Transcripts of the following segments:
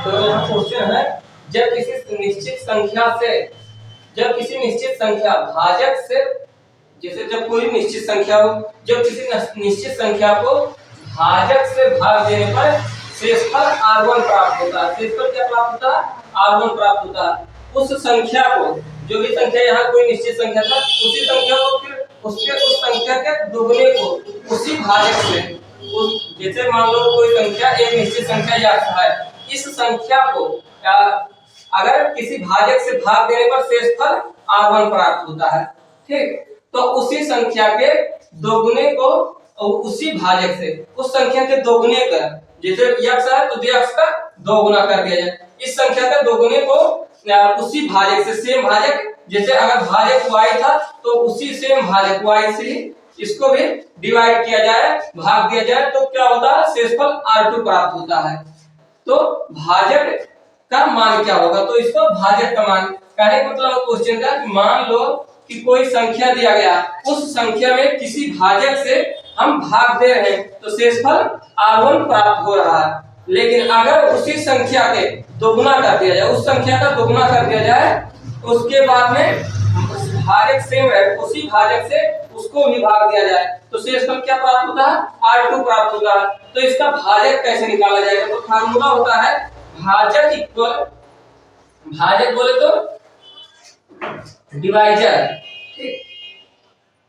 तो यहाँ क्वेश्चन है, जब किसी निश्चित संख्या से भाजक से, जैसे जब कोई निश्चित संख्या हो, जब किसी निश्चित संख्या को भाजक से भाग देने पर शेषफल r1 प्राप्त होता है। शेषफल क्या प्राप्त होता है? r1 प्राप्त होता है। उस संख्या को, जो भी संख्या यहाँ कोई निश्चित संख्या था, उसी संख्या को फिर उस संख्या के दोगुने को उसी भाजक से, जैसे मान लो कोई संख्या एक निश्चित संख्या x है, इस संख्या को अगर किसी भाजक से भाग देने पर शेषफल r1 प्राप्त होता है। ठीक, तो उसी संख्या के दोगुने को उसी भाजक से, उस संख्या के दोगुने का, जैसे x है तो x का दोगुना कर दिया जाए। इस संख्या के दोगुने को उसी भाजक से, सेम भाजक, जैसे अगर भाजक y था तो उसी सेम भाजक y से इसको भी डिवाइड किया जाए, भाग दिया जाए, तो क्या होता है? शेषफल r2 प्राप्त होता है। तो भाजक का मान क्या होगा? तो इसको भाजक का मान कहने का मतलब क्वेश्चन का, मान लो कि कोई संख्या दिया गया, उस संख्या में किसी भाजक से हम भाग दे रहे हैं तो शेषफल r1 प्राप्त हो रहा है। लेकिन अगर उसी संख्या के दोगुना कर दिया जाए, उस संख्या का दोगुना कर दिया जाए, उसके बाद में भाजक सेम है, उसी भाजक से उसको भी भाग दिया जाए, तो शेषफल क्या प्राप्त होता है? r2 प्राप्त होता है। तो इसका भाजक कैसे निकाला जाएगा? तो फार्मूला होता है भाजक इक्वल, भाजक बोले तो डिवाइजर, ठीक,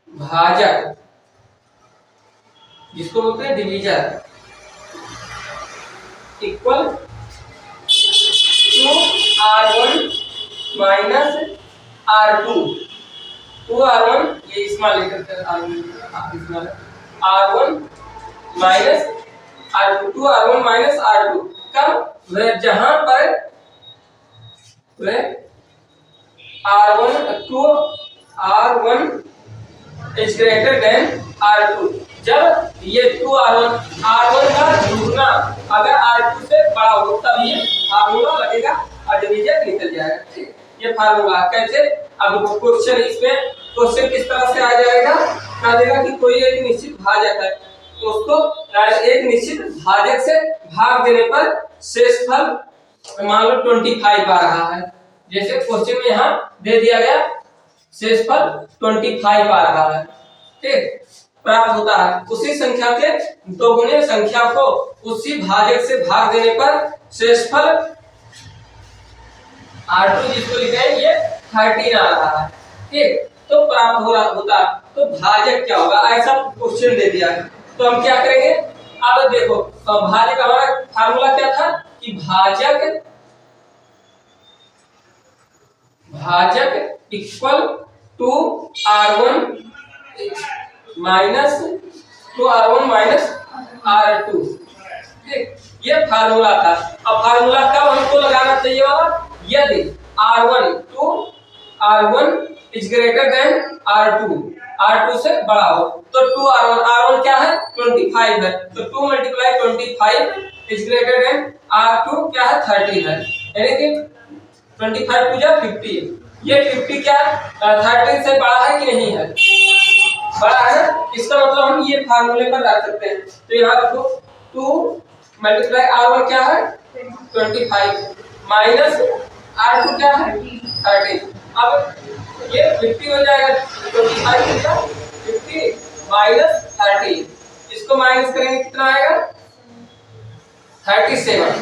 भाजक जिसको बोलते हैं divisor, equal to r1 minus r2, 2r1 ये small letter r1 minus r2, 2r1 minus r2, कब? जहां पर r1 is greater than r2, जब ये 2r1 का दुगुना अगर r2 से बड़ा हो तब ये फार्मूला लगेगा और डिवीजन निकल जाएगा। ठीक, ये फार्मूला कैसे? अब क्वेश्चन, इसमें क्वेश्चन किस तरह से आ जाएगा? कह देगा कि कोई एक निश्चित भाजक है, तो उसको एक निश्चित भाजक से भाग देने पर शेषफल मान लो 25 आ रहा है, जैसे क्वेश्चन में यहाँ दे दिया गया शेषफल 25 आ रहा है। ठीक, प्राप्त होता है उसी संख्या के दोगुने संख्या को उसी भाजक से भाग देने पर शेषफल r2 जिसको लिखे हैं ये 13 आ रहा है। ठीक, तो प्राप्त हो रहा होता है। तो भाजक क्या होगा? ऐसा क्वेश्चन दे दिया है, तो हम क्या करेंगे? अब देखो, तो भाजक हमारा फार्मूला क्या था कि भाजक equal to r1 minus r2। ठीक, ये फार्मूला था। अब फार्मूला कब हमको लगाना चाहिए वाला? यदि r1 is greater than r2 से बड़ा हो, तो 2r1 क्या है? 25 है, तो 2 multiply 25 is greater than r2 क्या है? 30 है, यानी कि 25 टू जा 50। ये 50 क्या 13 से बड़ा है कि नहीं है? बड़ा है। इसका मतलब हम ये फार्मूले पर रख सकते हैं। तो यहाँ रखो 2 मल्टीप्लाई r1 क्या है? 25 माइनस r2 क्या है? 30। अब ये 50 हो जाएगा, 25 हो जाएगा 50 माइनस 30, इसको माइनस करेंगे कितना आएगा? 37।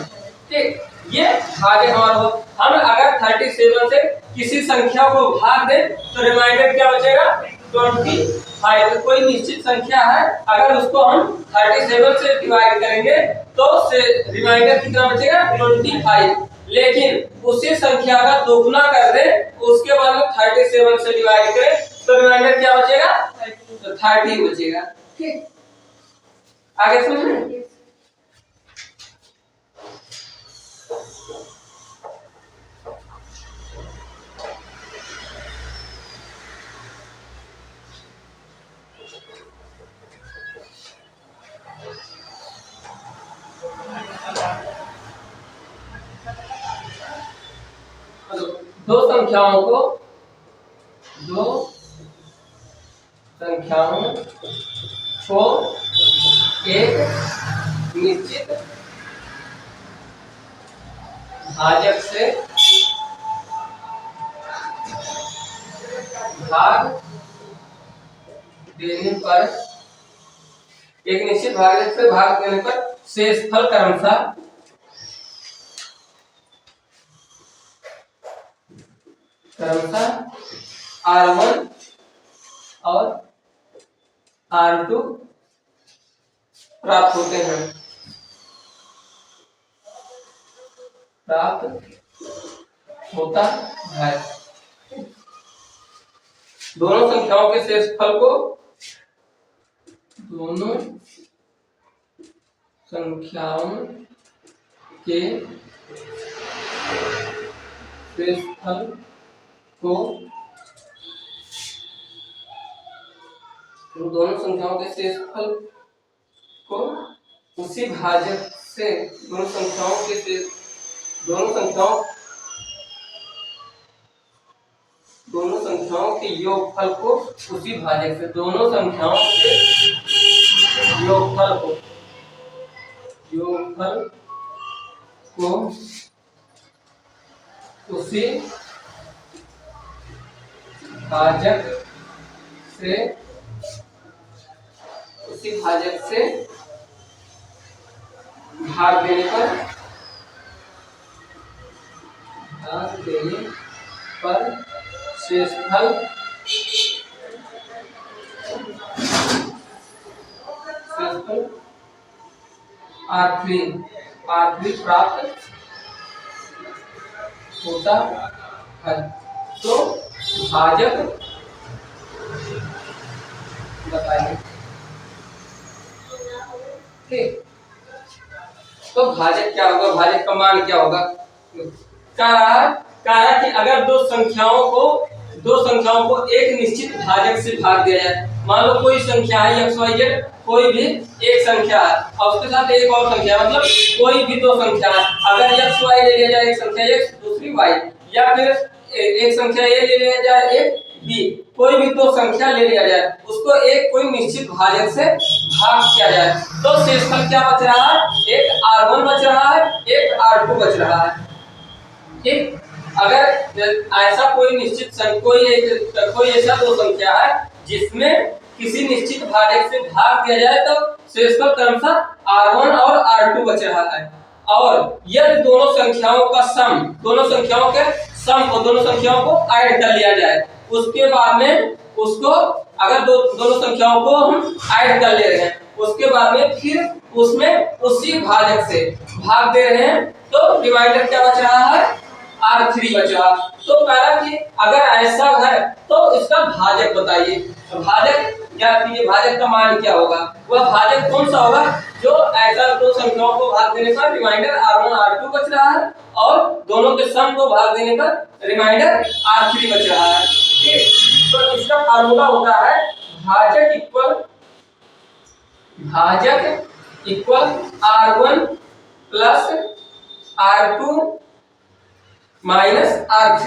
ठीक, ये भाजक हमारा हो। हम अगर 37 से किसी संख्या को भाग दें तो रिमाइंडर क्या बचेगा? 25। कोई निश्चित संख्या है, अगर उसको हम 37 से डिवाइड करेंगे तो रिमाइंडर कितना बचेगा? 25। लेकिन उसी संख्या का दोगुना कर दें, उसके बाद में 37 से डिवाइड करें तो रिमाइंडर क्या बचेगा? तो 30 बचेगा। ठीक, आगे समझ? दो संख्याओं को, एक निश्चित भाजक से भाग देने पर, एक निश्चित भाजक से भाग देने पर शेषफल क्रमशः R1 और R2 प्राप्त होते हैं, प्राप्त होता है। दोनों संख्याओं के शेषफल को, दोनों संख्याओं के शेषफल को, दोनों संख्याओं के शेषफल को उसी भाजक से, दोनों संख्याओं के दोनों संख्याओं के योगफल को उसी भाजक से, दोनों संख्याओं के योगफल को उसी भाजक से भाग देने पर शेषफल R3 प्राप्त होता है। तो भाजक बताइए, ठीक। तो भाजक क्या होगा, भाजक का मान क्या होगा? कहा कि अगर दो संख्याओं को एक निश्चित भाजक से भाग दिया जाए, मान लो कोई संख्या है XYZ, कोई भी एक संख्या है और उसके साथ एक और संख्या, मतलब कोई भी दो संख्या है, अगर XY ले लिया जाए, एक संख्या X दूसरी Y, या फिर एक संख्या A ले लिया जाए, एक B, कोई भी दो संख्या ले लिया जाए, उसको एक कोई निश्चित भाजक से भाग किया जाए, तो शेषफल क्या बच रहा है? एक R1 बच रहा है, एक R2 बच रहा है, ठीक। अगर ऐसा कोई निश्चित कोई ऐसा दो संख्या है जिसमें किसी निश्चित भाजक से भाग दिया जाए, तो शेषफल क्रमशः R1 और R2 बच रहा है। और यदि दोनों संख्याओं को ऐड कर लिया जाए, उसके बाद में उसको, अगर दोनों संख्याओं को हम ऐड कर ले रहे हैं, उसके बाद में फिर उसमें उसी भाजक से भाग दे रहे हैं, तो रिमाइंडर क्या बच रहा है? R3 बचा। तो कहा कि अगर ऐसा है तो इसका भाजक बताइए। भाजक याद कीजिए, भाजक का मान क्या होगा? वह भाजक कौन सा होगा जो ऐसा दो संख्याओं को भाग देने पर रिमाइंडर R1 R2 बच रहा है और दोनों के सम को भाग देने पर रिमाइंडर R3 बच रहा है, ठीक। तो इसका फार्मूला होता है भाजक equal R1 plus R2 minus R3,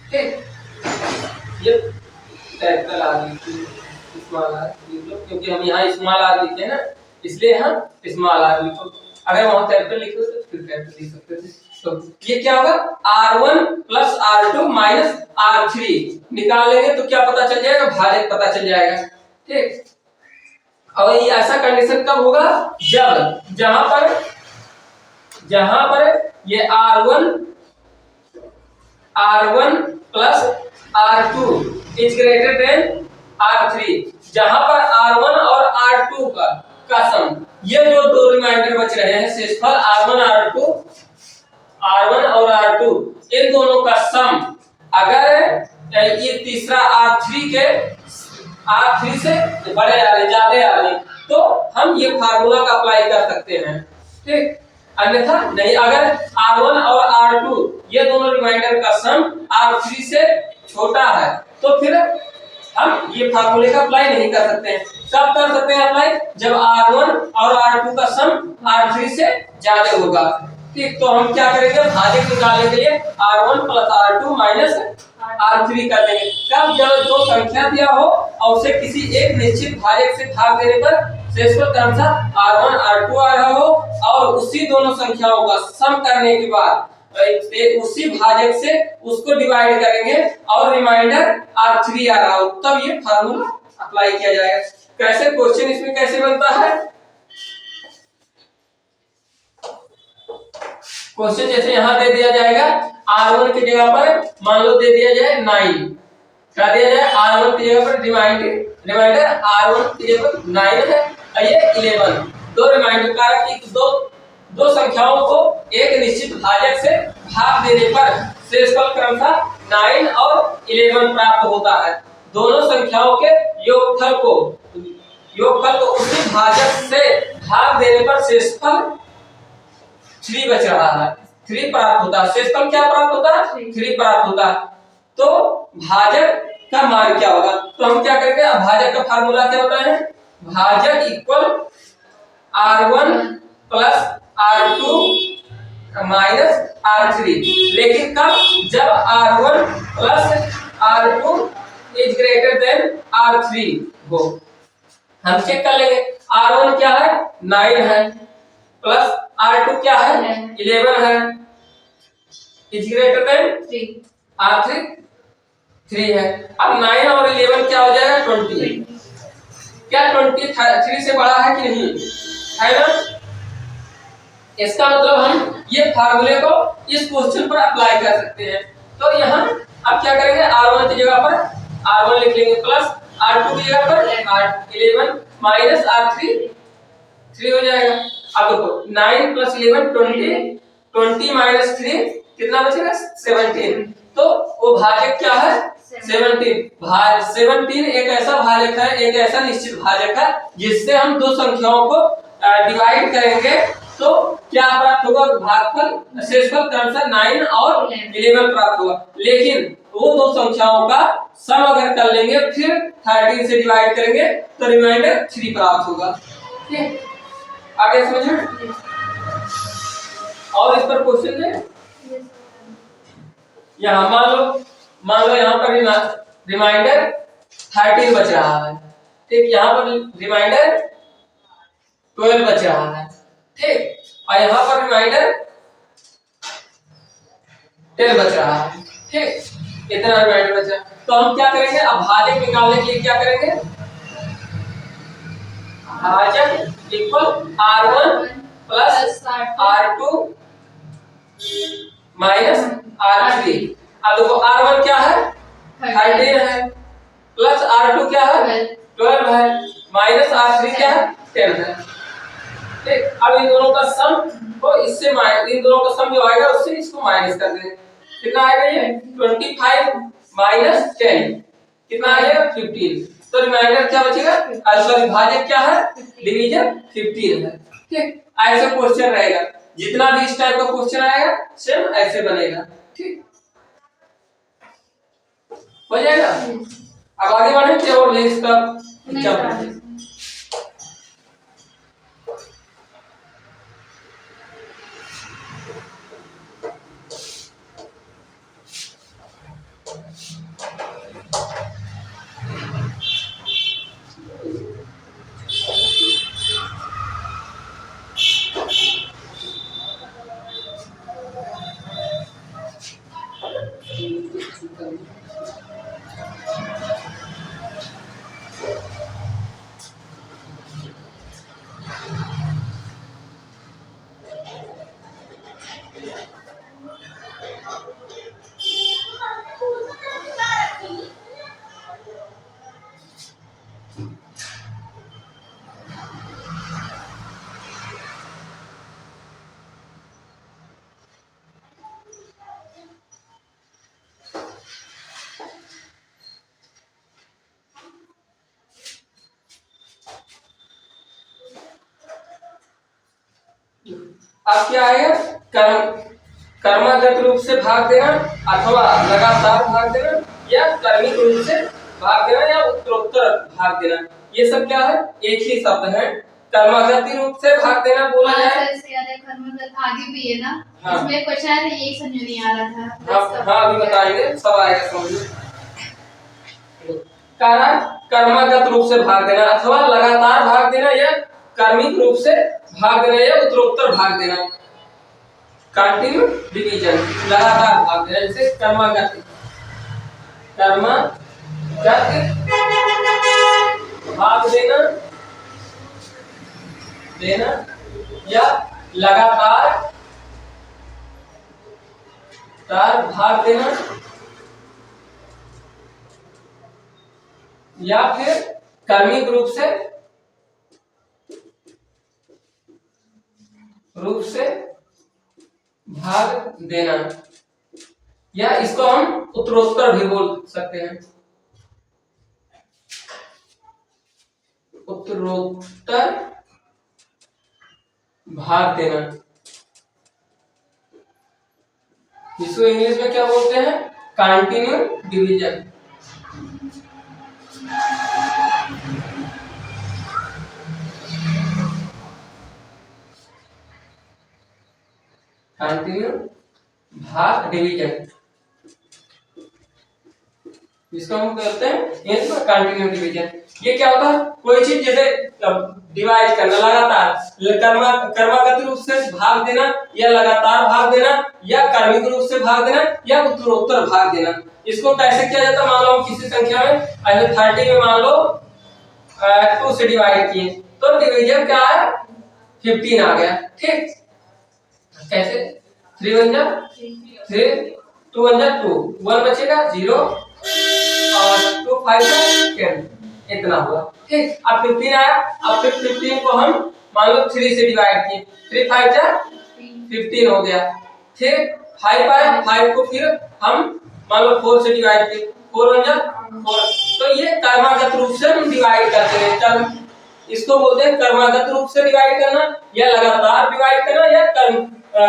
ठीक। ये कैपिटल आर लिखिए, स्मॉल आर लिख लो, क्योंकि हम यहाँ स्मॉल आर लिखे हैं ना, इसलिए हम स्मॉल आर लिखो। अगर वहां कैपिटल लिखो तो फिर कैपिटल लिख सकते थे। तो ये क्या होगा? R1 plus R2 minus R3 निकाल लेंगे तो क्या पता चल जाएगा? भाजक पता चल जाएगा, ठीक। और ये ऐसा कंडीशन कब होगा? जब जहां पर ये R1 plus R2 is greater than R3, जहां पर R1 और R2 का सम, ये जो दो रिमाइंडर बच रहे हैं शेषफल R1 और R2, इन दोनों का सम अगर ये तीसरा R3 से बड़े आ रहे, ज्यादा आ रहे, तो हम ये फार्मूला का अप्लाई कर सकते हैं, ठीक। अन्यथा नहीं। अगर R1 और R2 ये दोनों रिमाइंडर का सम R3 से छोटा है, तो फिर हम ये फार्मूले का अप्लाई नहीं कर सकते हैं। कब कर सकते हैं अप्लाई? जब R1 और R2 का सम R3 से ज्यादा होगा, ठीक। तो हम क्या करेंगे? भाजक निकालने के लिए R1 plus R2 minus R3 कर लेंगे। कब? जब दो संख्या दिया हो और उसे किसी एक निश्चित भाजक से भाग देने पर शेषफल क्रमशः R1 R2 आ रहा हो और उसी दोनों संख्याओं का सम करने के बाद उसी भाजक से उसको डिवाइड करेंगे और रिमाइंडर R3 आ रहा हो, तब ये फार्मूला अप्लाई किया जाएगा। कैसे क्वेश्चन इसमें कैसे बनता है? क्वेश्चन जैसे यहाँ दे दिया जाएगा R1 की जगह पर मान लो दे दिया जाए 9, क्या दिया जाए? R1 की जगह पर रिमाइंडर R1 की जगह पर 9 है और ये 11। दो रिमाइंडर कारक की दो संख्याओं को एक निश्चित भाजक से भाग देने पर शेषफल क्रमशः 9 और 11 प्राप्त होता है। दोनों संख्याओं के योगफल को उसी भाजक से भाग देने पर शेषफल 3 बच रहा है, 3 प्राप्त होता है। शेषफल क्या प्राप्त होता है? 3 प्राप्त होता है। तो भाजक का मान क्या होगा? तो हम क्या करेंगे, भाजक का फार्मूला क्या होता है? भाजक equal R1 plus R2 minus R3। लेकिन कब? जब R1 plus R2 is greater than R3 हो। हम चेक कर लेंगे R1 क्या है? 9 है, प्लस R2 क्या है? 11 है, इज ग्रेटर देन R3 3 है। अब 9 और 11 क्या हो जाएगा? 20। क्या 20 3 से बड़ा है कि नहीं है ना? इसका मतलब हम ये फार्मूले को इस क्वेश्चन पर अप्लाई कर सकते हैं। तो यहाँ अब क्या करेंगे, R1 की जगह पर R1 लिख लेंगे प्लस R2 की जगह पर 11 माइनस R3 3 हो जाएगा। अब देखो 9 प्लस 11 20 माइनस 3 कितना बचेगा? 17। तो वो भाजक क्या है? 17। 17 एक ऐसा भाजक है, एक ऐसा निश्चित भाजक है जिससे हम दो संख्याओं को डिवाइड करेंगे तो क्या प्राप्त होगा? भागफल शेषफल क्रमशः 9 और 11 प्राप्त होगा। लेकिन वो दो संख्याओं का सम अगर कर लेंगे फिर 13 से डिवाइड करेंगे तो रिमाइंडर 3 प्राप्त होगा। ठीक है, आगे समझे? और इस पर क्वेश्चन है। यहाँ मान लो यहाँ पर रिमाइंडर 13 बच रहा है, ठीक। यहाँ पर रिमाइंडर 12 बच रहा है, ठीक। और यहाँ पर रिमाइंडर 10 बच रहा है, ठीक। इतना रिमाइंडर बचा। तो हम क्या करेंगे, अब भाजक निकालने के लिए क्या करेंगे? भाजक equal R1 plus R2 minus R3। अब देखो R1 क्या है? 13 है, प्लस R2 क्या है? 12 है, माइनस R3 क्या है? 10 है, ठीक। अब इन दोनों का सम को इससे इन दोनों का सम जो आएगा उससे इसको माइनस कर देंगे। कितना आएगा ये? 25 माइनस 10 कितना आएगा? 15। तो रिमाइंडर क्या बचेगा? सॉरी, भाजक क्या है? डिवीजन 15 है, ठीक। ऐसे क्वेश्चन रहेगा, जितना भी इस टाइप का क्वेश्चन आएगा सेम ऐसे बनेगा, ठीक। हो जाएगा। अब आगे बढ़ेंगे और इसका क्या पढ़ेंगे। अब क्या आएगा? कर्मगत रूप से भाग देना अथवा लगातार भाग देना या क्रमिक रूप से भाग देना या उत्तरोत्तर भाग देना, ये सब क्या है? एक ही शब्द है। कर्मगत रूप से भाग देना बोला जाए, कर्मगत आगे भी है ना। हाँ। इसमें क्वेश्चन है, यही समझ नहीं आ रहा था। हाँ अभी बताएंगे, सब आएगा समझ में। कर्मगत रूप से भाग देना अथवा लगातार भाग देना या क्रमिक रूप से भाग देना या उत्तरोत्तर भाग देना, कंटिन्यू डिवीजन, लगातार भाग देना। जैसे क्रमागत भाग देना या लगातार भाग देना, या फिर क्रमिक रूप से भाग देना, या इसको हम उत्तरोत्तर भी बोल सकते हैं, उत्तरोत्तर भाग देना। इसको इंग्लिश में क्या बोलते हैं? Continue division. कंटिन्यू भाग डिवीजन, इसको हम कहते हैं कंटिन्यू डिवीजन। ये क्या होता है? कोई चीज जैसे डिवाइड करना, लगातार क्रमागत रूप से भाग देना या लगातार भाग देना या क्रमिक रूप से भाग देना या उत्तरोत्तर भाग देना। इसको कैसे किया जाता है? मान लो हम किसी संख्या में ऐसे 30 में मान लो 2 से डिवाइड किए तो डिवीजन क्या है? 15 आ गया। ठीक, कैसे? 3 1 जा 3, 2 1 जा 2, 1 बचेगा 0 और 2 5 10, इतना हुआ। ठीक, अब 15 आया। अब फिर 15 को हम मान लो 3 से डिवाइड किए, 3 5 जा 15 हो गया। ठीक, 5 आया, 5 को फिर हम मान लो 4 से डिवाइड किए, 4 1 जा 4। तो ये क्रमागत रूप से हम डिवाइड करते हैं। इसको बोलते हैं क्रमागत रूप से डिवाइड करना या लगातार डिवाइड करना या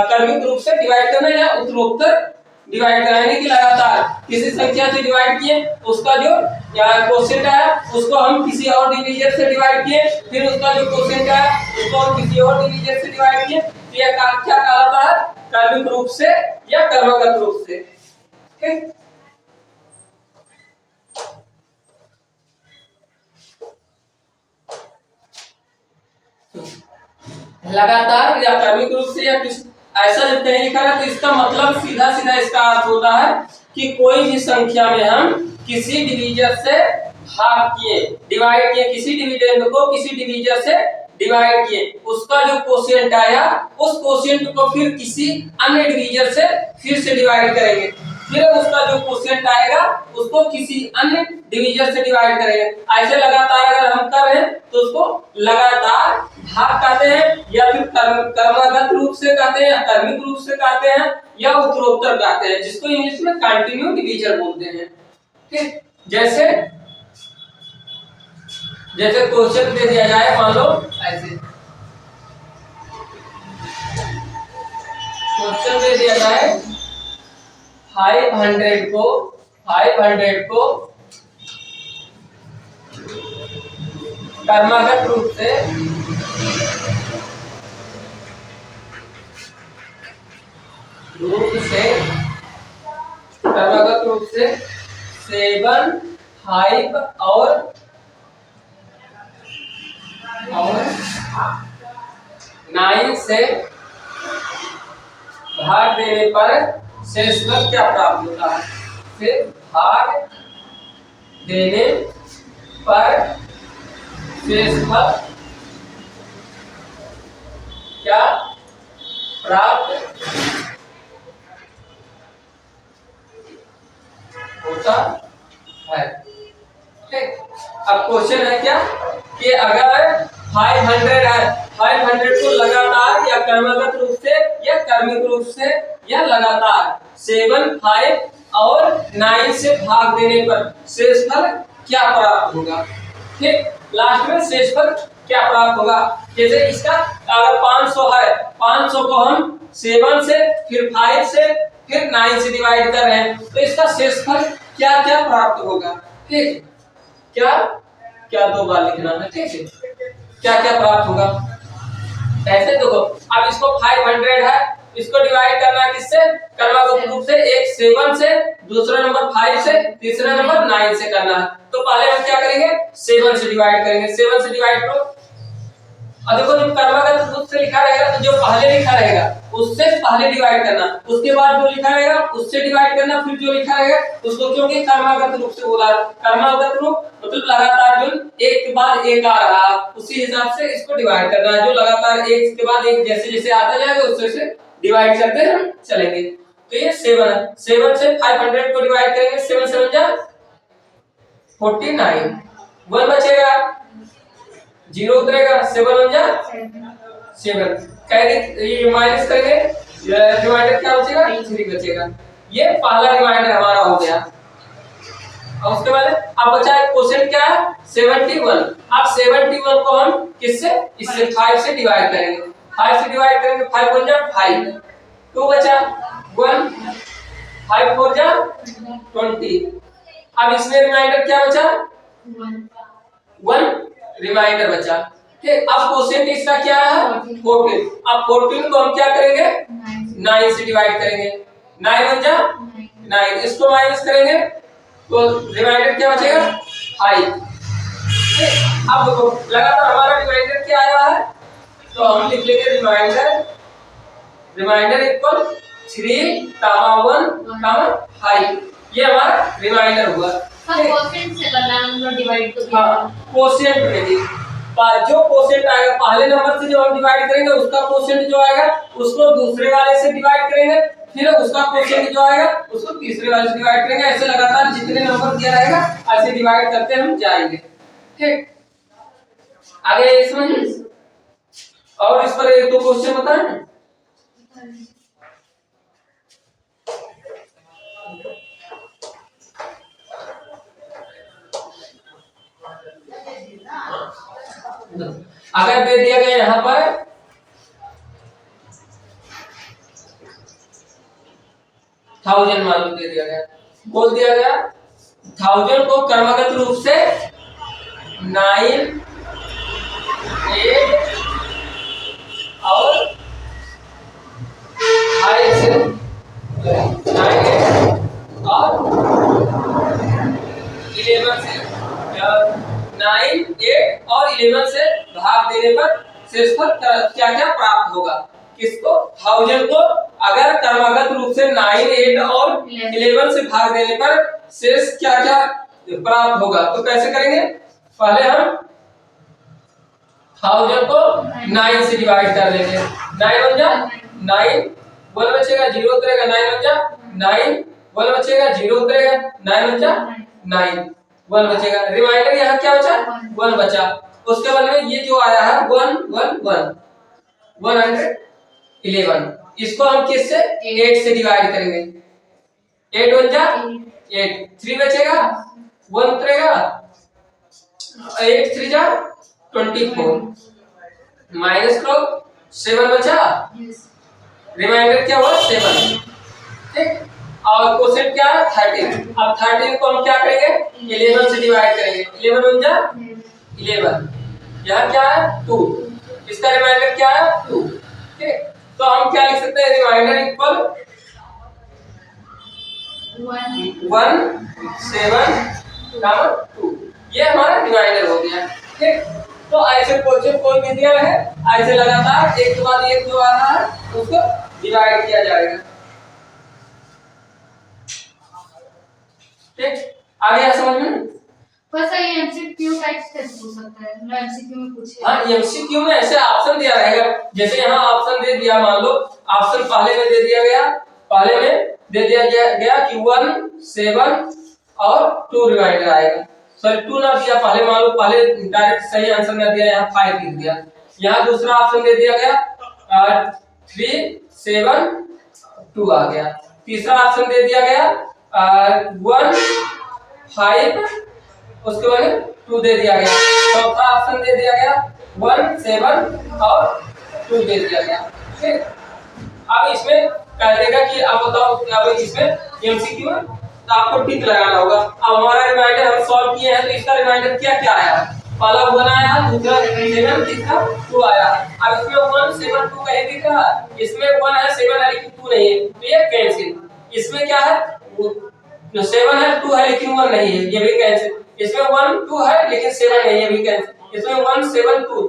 क्रमिक रूप से डिवाइड करना या उत्तरोत्तर डिवाइड करना। यानी कि लगातार किसी संख्या से डिवाइड किए, उसका जो क्वोशिएंट आया उसको हम किसी और डिवीजर से डिवाइड किए, फिर उसका जो क्वोशिएंट आया उसको हम किसी और डिवीजर से डिवाइड किए, तो यह क्या कहलाता है? क्रमिक रूप से या क्रमागत रूप से। ठीक, लगातार या क्रमिक रूप से या कुछ ऐसा जब कहीं लिखा है तो इसका मतलब सीधा सीधा इसका अर्थ होता है कि कोई भी संख्या में हम किसी डिवीजर से भाग किए, डिवाइड किए, किसी डिविडेंड को किसी डिवीजर से डिवाइड किए, उसका जो क्वोशिएंट आया उस क्वोशिएंट को फिर किसी अन्य डिवीजर से फिर से डिवाइड करेंगे, फिर उसका जो क्वोशिएंट आएगा उसको किसी अन्य डिवीजर से डिवाइड करेंगे। ऐसे लगातार अगर हम कर रहे हैं तो उसको लगातार भाग कहते हैं, या फिर क्रमागत रूप से कहते हैं, या क्रमिक रूप से कहते हैं, या उत्तरोत्तर कहते हैं, जिसको इंग्लिश में कंटिन्यू डिवीजन बोलते हैं। ठीक, जैसे क्वेश्चन दे दिया जाए, मान लो ऐसे क्वेश्चन दे दिया जाए 500 को क्रमागत रूप से क्रमागत रूप से 7 5 और 9 से भाग देने पर शेषफल क्या प्राप्त होता है? फिर भाग देने पर शेषफल क्या प्राप्त होता है। ठीक, अब क्वेश्चन है क्या कि अगर 500 है, 500 को लगातार या क्रमागत रूप से या क्रमिक रूप से या लगातार 7 5 और 9 से भाग देने पर शेषफल क्या प्राप्त होगा। ठीक, लास्ट में शेषफल क्या प्राप्त होगा। जैसे इसका अगर 500 है, 500 को हम 7 से फिर 5 से फिर 9 से डिवाइड कर रहे हैं, तो इसका शेषफल क्या क्या प्राप्त होगा। ठीक, क्या 2 बार लिखना है। ठीक है, क्या क्या प्राप्त होगा ऐसे देखो। अब इसको 500 है, इसको डिवाइड करना किससे? क्रमागत रूप से, एक 7 से, दूसरा नंबर 5 से, तीसरा नंबर 9 से करना है। तो पहले हम क्या करेंगे? 7 से डिवाइड करेंगे। 7 से डिवाइड करो और देखो जब क्रमागत रूप से लिखा रहेगा तो जो पहले लिखा रहेगा उससे पहले डिवाइड करना, उसके बाद जो लिखा रहेगा उससे डिवाइड करना, फिर जो लिखा रहेगा उसको, क्योंकि क्रमागत रूप से बोला, क्रमागत रूप मतलब लगातार जो एक के बाद एक आ रहा उसी हिसाब से इसको डिवाइड करना है, जो लगातार एक के बाद एक जैसे जैसे आता जाएगा उससे से डिवाइड करते हम चलेंगे। तो ये 7 है, 7 से 500 को डिवाइड करेंगे, 7 7 जा 49, 1 बचेगा, 0 उतरेगा, 7 1 जा 7, कैरी ये माइनस करेंगे, रिमाइंडर क्या बचेगा 3 बचेगा। ये पहला रिमाइंडर हमारा हो गया। और उसके बाद अब बचा है क्वोशिएंट क्या है 71। अब 71 को हम किससे, इससे 5 से डिवाइड करेंगे, 5 से डिवाइड करेंगे, 5 1 जा 5, 2 बचा 1, 5 4 जा 20। अब इसमें रिमाइंडर क्या बचा 1 रिमाइंडर बचा। ठीक, अब क्वोशिएंट इसका क्या है 14। अब 14 को हम क्या करेंगे 9 से डिवाइड करेंगे, 9 1 जा 9, इसको माइनस करेंगे तो रिमाइंडर क्या बचेगा 5। ठीक, अब देखो लगातार हमारा रिमाइंडर क्या आया है तो हम लिख लेंगे रिमाइंडर इक्वल 3, 1, 5, ये हमारा रिमाइंडर हुआ। क्वोशिएंट से करना है, हम लोग डिवाइड तो हाँ क्वोशिएंट में जी जो क्वोशिएंट आएगा पहले नंबर से जो हम डिवाइड करेंगे उसका क्वोशिएंट जो आएगा उसको दूसरे वाले से डिवाइड करेंगे, फिर उसका क्वोशिएंट जो आएगा उसको तीसरे वाले से डिवाइड करेंगे, ऐसे लगातार जितने नंबर दिया रहेगा ऐसे डिवाइड करते हम जाएंगे। ठीक, आगे ये समझिए। और इस पर एक दो क्वेश्चन बताएं। अगर दे दिया गया यहाँ पर 1000 मालूम दे दिया गया, बोल दिया गया 1000 को क्रमागत रूप से 9 8 और 5 से 9 8 और 11 से 9 8 और 11 से भाग देने पर शेषफल क्या क्या प्राप्त होगा। किसको 1000 को अगर क्रमागत रूप से 9 8 और 11 से भाग देने पर शेष क्या क्या प्राप्त होगा। तो कैसे करेंगे, पहले हम 1000 को 9 से डिवाइड कर लेंगे, 9 1 जा 9, 1 बचेगा 0 उतरेगा, 9 1 जा 9, 1 बचेगा 0 उतरेगा, 9 1 जा 9, 1 बचेगा, रिमाइंडर यहाँ क्या बचा 1 बचा। उसके बाद में ये जो आया है 1 1 1 111, इसको हम किससे 8 से डिवाइड करेंगे, 8 1 जा 8, 3 बचेगा 1 उतरेगा, 8 3 जा 24, माइनस करो 7 बचा, रिमाइंडर क्या हुआ 7। ठीक, और क्वोशिएंट क्या है 13। अब 13 को हम क्या करेंगे 11 से डिवाइड करेंगे, 11 1 जा 11, यहाँ क्या है 2, इसका रिमाइंडर क्या है 2। ठीक, तो हम क्या लिख सकते हैं रिमाइंडर इक्वल 1 7 2, ये हमारा रिमाइंडर हो गया। ठीक, तो ऐसे क्वेश्चन कोई भी दिया है ऐसे लगातार एक के बाद एक जो आ रहा है उसको डिवाइड किया जाएगा। ठीक, आ गया समझ में। बस ये एमसीक्यू टाइप टेस्ट हो सकता है, मतलब एमसीक्यू में पूछे। हाँ एमसीक्यू में ऐसे ऑप्शन दिया रहेगा, जैसे यहाँ ऑप्शन दे दिया, मान लो ऑप्शन पहले में दे दिया गया, पहले में दे दिया गया कि 1 7 और 2 रिमाइंडर आएगा, सॉरी 2 ना दिया पहले, मान लो पहले डायरेक्ट सही आंसर ना दिया, यहाँ 5 लिख दिया। यहाँ दूसरा ऑप्शन दे दिया गया 3 7 2 आ गया। तीसरा ऑप्शन दे दिया गया 1 5, उसके बाद 2 दे दिया गया। चौथा ऑप्शन दे दिया गया 1 7 और 2 दे दिया गया। ठीक, अब इसमें कह देगा कि अब बताओ अब इसमें एमसीक्यू है तो आपको टिक लगाना होगा। अब हमारा रिमाइंडर हम सॉल्व किए हैं तो इसका रिमाइंडर क्या क्या आया, पहला 1 आया, दूसरा 7, तीसरा 2 आया। अब इसमें 1 7 2 कहीं दिख रहा है, इसमें 1 है 7 है लेकिन 2 नहीं है, तो ये कैंसिल। इसमें क्या है 7 है 2 है लेकिन 1 नहीं है, ये भी कैंसिल। इसमें 1 2 है लेकिन 7 नहीं है, ये भी कैंसिल। इसमें 1 7 2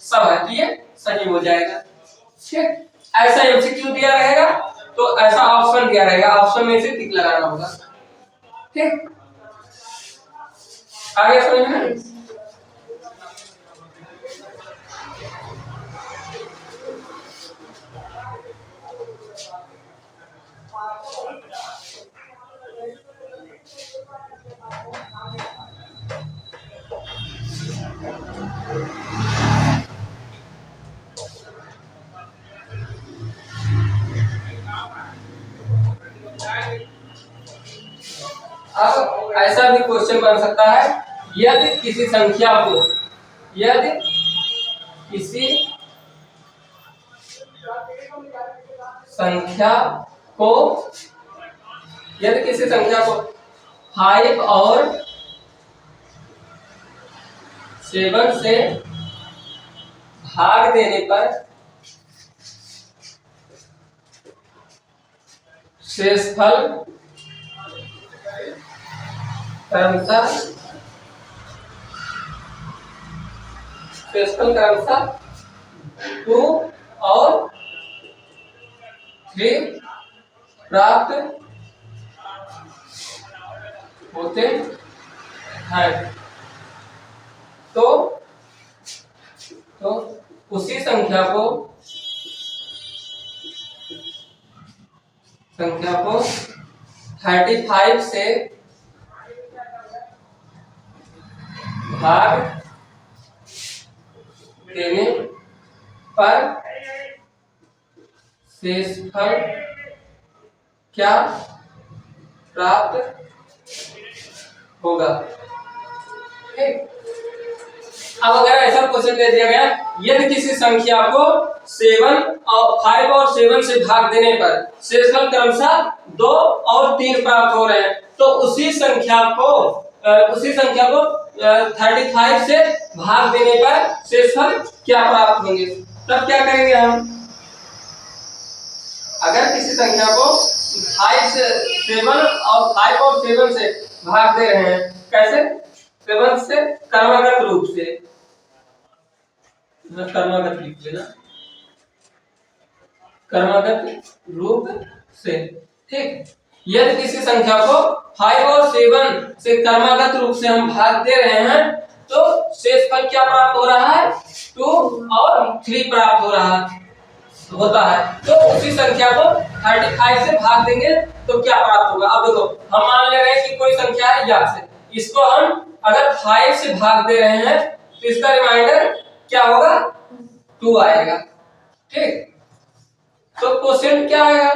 सब है, तो ये सही हो जाएगा। ठीक, ऐसा एमसीक्यू दिया रहेगा तो ऐसा ऑप्शन दिया रहेगा, ऑप्शन में से टिक लगाना होगा। ठीक, आगे समझ में? अब ऐसा भी क्वेश्चन बन सकता है, यदि किसी संख्या को, यदि किसी संख्या को, यदि किसी संख्या को 5 और 7 से भाग देने पर शेषफल क्रमशः 2 और 3 प्राप्त होते हैं, तो उसी संख्या को 35 से भाग देने पर शेषफल क्या प्राप्त होगा। ठीक, अब अगर ऐसा क्वेश्चन दे दिया गया, यदि किसी संख्या को 5 और 7 से भाग देने पर शेषफल क्रमशः 2 और 3 प्राप्त हो रहे हैं, तो उसी संख्या को 35 से भाग देने पर शेषफल क्या प्राप्त होंगे। तब क्या करेंगे हम, अगर किसी संख्या को 5 और 7 से भाग दे रहे हैं, कैसे? 7 से क्रमागत रूप से, क्रमागत लिख लेना, क्रमागत रूप से। ठीक, यदि किसी संख्या को 5 और 7 से क्रमागत रूप से हम भाग दे रहे हैं, तो शेषफल क्या प्राप्त हो रहा है? 2 और 3 प्राप्त हो रहा होता है। तो उसी संख्या को 35 से भाग देंगे तो क्या प्राप्त होगा। अब देखो, हम मान ले रहे हैं कि कोई संख्या है यक्स, इसको हम अगर 5 से भाग दे रहे हैं तो इसका रिमाइंडर क्या होगा? 2 आएगा। ठीक, तो क्वोशिएंट क्या आएगा?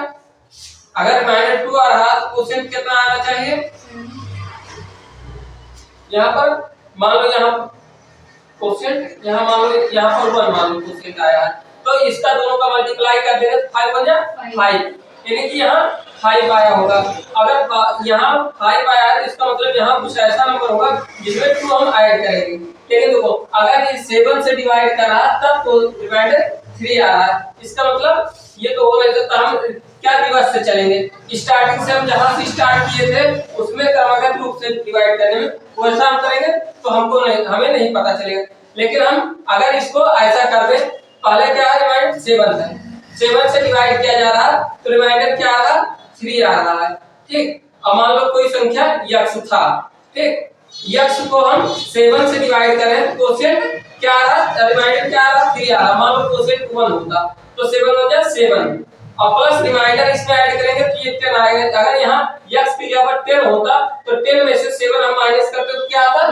अगर रिमाइंडर 2 आ रहा तो क्वोशिएंट कितना आना चाहिए? यहाँ पर मान लो, यहाँ क्वोशिएंट, यहाँ मान लो, यहाँ पर 1 मान लो क्वोशिएंट आया है, तो इसका दोनों का मल्टीप्लाई कर देंगे तो 5 बन जाए 5, यानी कि यहाँ 5 आया होगा। अगर यहाँ 5 आया है तो इसका मतलब यहाँ कुछ ऐसा नंबर होगा जिसमें 2 हम ऐड करेंगे। लेकिन देखो, अगर ये 7 से डिवाइड कर रहा है तब तो रिमाइंडर 3 आ रहा है, इसका मतलब ये तो हो नहीं सकता। हम क्या रिवर्स से चलेंगे, स्टार्टिंग से हम जहां से स्टार्ट किए थे उसमें क्रमागत रूप से डिवाइड करने में वैसा हम करेंगे तो हमको नहीं, हमें नहीं पता चलेगा। लेकिन हम अगर इसको ऐसा कर दें, पहले क्या है, रिमाइंडर 7 है, 7 से डिवाइड किया जा रहा है तो रिमाइंडर क्या आ रहा है? 3 आ रहा है। ठीक, अब मान लो कोई संख्या यक्स था, ठीक, यक्स को हम 7 से डिवाइड करें तो क्वोशिएंट क्या आ रहा? रिमाइंडर क्या आ रहा? 3 आ रहा। मान लो क्वोशिएंट 1 होता तो 7 हो जाए 7 और प्लस रिमाइंडर इसमें ऐड करेंगे तो ये 10 आएगा। अगर यहाँ यक्स की जगह पर 10 होता तो 10 में से 7 हम माइनस करते तो क्या आता?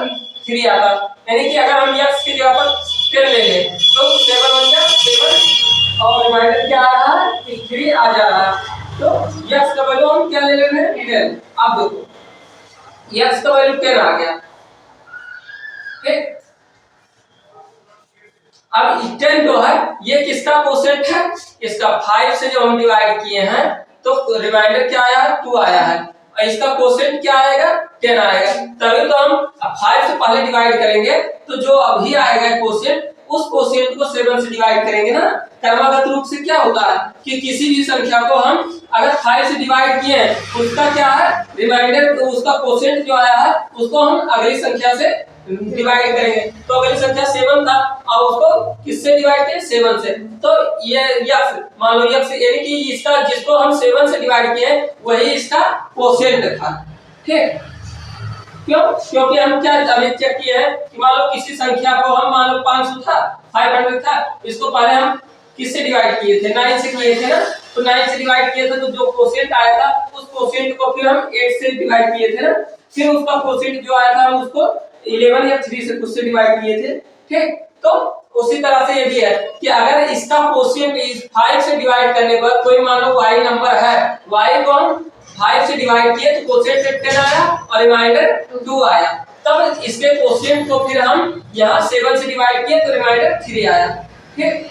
3 आता। यानी कि अगर हम यक्स की जगह पर 10 ले लें तो 7 बन गया 7 और रिमाइंडर क्या आ रहा है? 3 आ जा रहा है। तो यक्स का वैल्यू हम क्या ले रहे हैं? 10। अब देखो, यक्स का वैल्यू 10 आ गया। ठीक, अब 10 जो है ये किसका क्वोशिएंट है? इसका 5 से जब हम डिवाइड किए हैं तो रिमाइंडर क्या आया है? 2 आया है। और इसका क्वोशिएंट क्या आएगा? 10 आएगा। तभी तो हम 5 से पहले डिवाइड करेंगे तो जो अभी आएगा क्वोशिएंट, उस क्वोशिएंट को 7 से डिवाइड करेंगे ना। क्रमागत रूप से क्या होता है कि किसी भी संख्या को हम अगर 5 से डिवाइड किए हैं उसका क्या है? रिमाइंडर, उसका क्वोशिएंट जो आया है उसको हम अगली संख्या से डिवाइड करेंगे तो अगली संख्या 7 था और उसको किससे डिवाइड किए 7 से, तो ये यक्स मान लो यक्स यानी कि इसका जिसको हम 7 से डिवाइड किए वही इसका कोशेंट था। ठीक, क्यों? क्योंकि हम क्या अभी चेक किए हैं कि मान लो किसी संख्या को हम मान लो 500 था 500 था, इसको पहले हम किससे डिवाइड किए थे 9 से किए थे ना, तो 9 से डिवाइड किए थे तो जो कोशेंट आया था उस कोशेंट को फिर हम 8 से डिवाइड किए थे ना, फिर उसका कोशेंट जो आया था हम उसको 11 या 3 से उससे डिवाइड किए थे। ठीक, तो उसी तरह से ये भी है कि अगर इसका कोशेंट इस 5 से डिवाइड करने पर कोई मान लो y नंबर है, y को हम 5 से डिवाइड किए तो कोशेंट 10 आया और रिमाइंडर 2 आया, तब इसके कोशेंट को फिर हम यहाँ 7 से डिवाइड किए तो रिमाइंडर 3 आया। ठीक,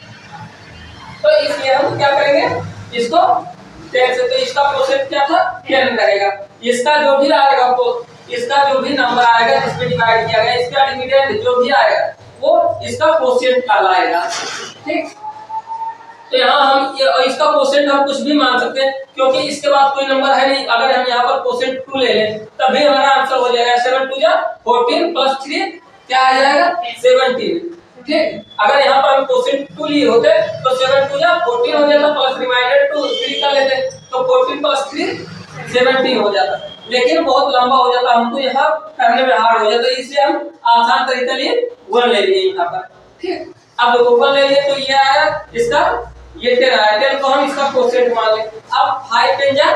तो इसलिए हम क्या करेंगे इसको 10 से, तो इसका कोशेंट क्या था 10 रहेगा, इसका जो भी आएगा वो इसका जो भी नंबर आएगा जिसमें डिवाइड किया गया इसका डिविडेंड जो भी आएगा वो इसका कोशेंट कहलाएगा। ठीक, तो यहाँ हम इसका कोशेंट हम कुछ भी मान सकते हैं क्योंकि इसके बाद कोई नंबर है नहीं, अगर हम यहाँ पर कोशेंट 2 ले लें तभी हमारा आंसर हो जाएगा 7 2 जा 14 प्लस 3 क्या आ जाएगा 17। ठीक, अगर यहाँ पर हम कोशेंट 2 लिए होते तो 7 2 जा 14 हो जाता प्लस रिमाइंडर 2 3 कर लेते तो 14 प्लस 3 17 हो जाता, लेकिन बहुत लंबा हो जाता हमको यहाँ करने में हार्ड हो जाता, इसलिए हम आसान तरीका लिए 1 ले लिए यहाँ पर। ठीक, अब देखो 1 ले लिए तो ये आया इसका ये 10 आया, 10 को हम इसका कोशेंट मान ले। अब 5 10 जा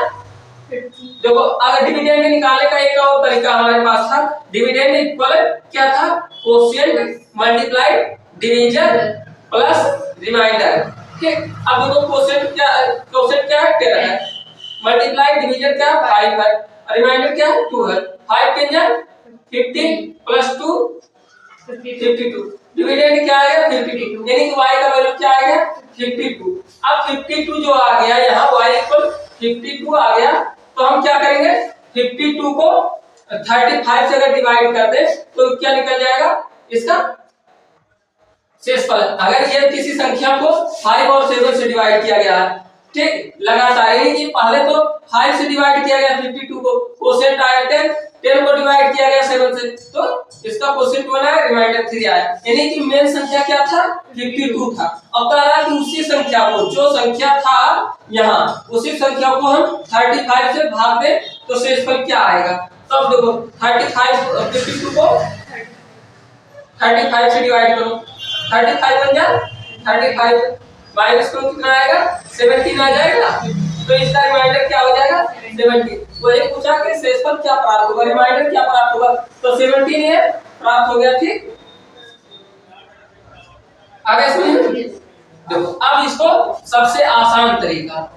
देखो अगर डिविडेंड निकालने का एक और तरीका हमारे पास था, डिविडेंड इक्वल क्या था quotient multiplied division plus remainder. ठीक, अब देखो कोशेंट क्या है 10 है, मल्टीप्लाई डिवीजन क्या 5 है, रिमाइंडर क्या है 2 है, 5 10 जा 50 प्लस 2 52, डिविडेंड क्या आएगा 52 यानी कि y का वैल्यू क्या आएगा 52। अब 52 जो आ गया यहाँ y इक्वल 52 आ गया तो हम क्या करेंगे 52 को 35 से अगर डिवाइड कर दे तो क्या निकल जाएगा इसका शेषफल। अगर ये किसी संख्या को 5 और 7 से डिवाइड किया गया है, ठीक लगातार यानी कि पहले तो 5 से डिवाइड किया गया 52 को, कोशेंट आया 10 को डिवाइड किया गया 7 से तो इसका कोशेंट 1 आया रिमाइंडर 3 आया, यानी कि मेन संख्या क्या था 52 था। अब कह रहा है कि उसी संख्या को जो संख्या था यहाँ उसी संख्या को हम 35 से भाग दें तो शेषफल क्या आएगा, तब देखो 52 को 35 से डिवाइड करो 35 बन जाए 35 माइनस करो कितना आएगा 17 आ जाएगा, तो इसका रिमाइंडर क्या हो जाएगा 17। वही पूछा कि शेषफल क्या प्राप्त होगा, रिमाइंडर क्या प्राप्त होगा, तो 17 ये प्राप्त हो गया। ठीक, आगे सुनिए देखो अब इसको सबसे आसान तरीका,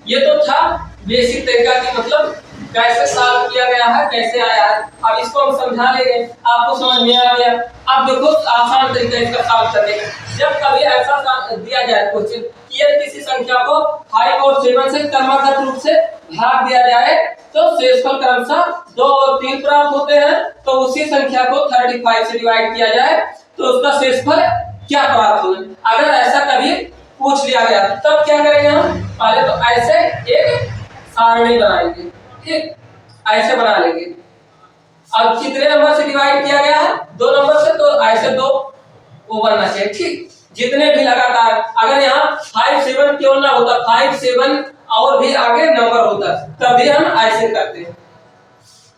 ये तो था बेसिक तरीका की मतलब कैसे सॉल्व किया गया है कैसे आया है, अब इसको हम समझा लेंगे आपको समझ में आ गया। अब देखो आसान तरीका इसका सॉल्व करने का, जब कभी ऐसा दिया जाए क्वेश्चन कि यदि किसी संख्या को 5 और 7 से क्रमबद्ध रूप से भाग दिया जाए तो शेषफल क्रमशः 2 और 3 प्राप्त होते हैं, तो उसी संख्या को 35 से डिवाइड किया जाए तो उसका शेषफल क्या प्राप्त होगा। अगर ऐसा कभी पूछ लिया गया तब क्या करेंगे हम, पहले तो ऐसे एक सारणी बनाएंगे, ठीक ऐसे बना लेंगे। अब कितने नंबर से डिवाइड किया गया है 2 नंबर से, तो ऐसे 2 वो बनना चाहिए। ठीक, जितने भी लगातार अगर यहाँ 5 7 क्यों ना होता 5 7 और भी आगे नंबर होता तभी हम ऐसे करते हैं।